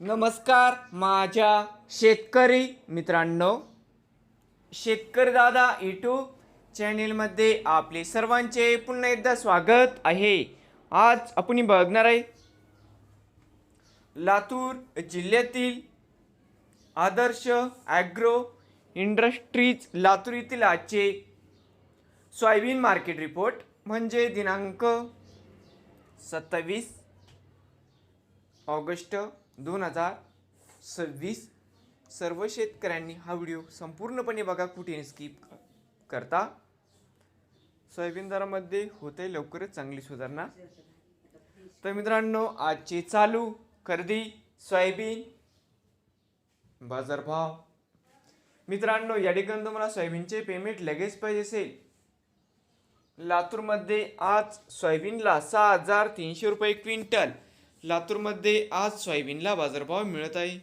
नमस्कार माझ्या शेतकरी मित्रांनो, शेतकरी दादा यूट्यूब चॅनेलमध्ये आपले सर्वांचे पुन्हा एकदा स्वागत आहे. आज आपण बघणार आहे लातूर जिल्ह्यातील आदर्श ॲग्रो इंडस्ट्रीज लातूर येथील आजचे सोयाबीन मार्केट रिपोर्ट म्हणजे दिनांक 27 ऑगस्ट 2026. सर्व शेतकऱ्यांनी हा व्हिडिओ संपूर्णपणे बघा, कुठे स्किप करता. सोयाबीन दरामध्ये होते लवकरच चांगली सुधारणा. तर मित्रांनो, आजची चालू खरेदी सोयाबीन बाजारभाव. मित्रांनो, या ठिकाणी तुम्हाला सोयाबीनचे पेमेंट लगेच पाहिजे असेल, लातूरमध्ये आज सोयाबीनला 6,300 रुपये क्विंटल. लातूरमध्ये आज सोयाबीनला बाजारभाव मिळत आहे.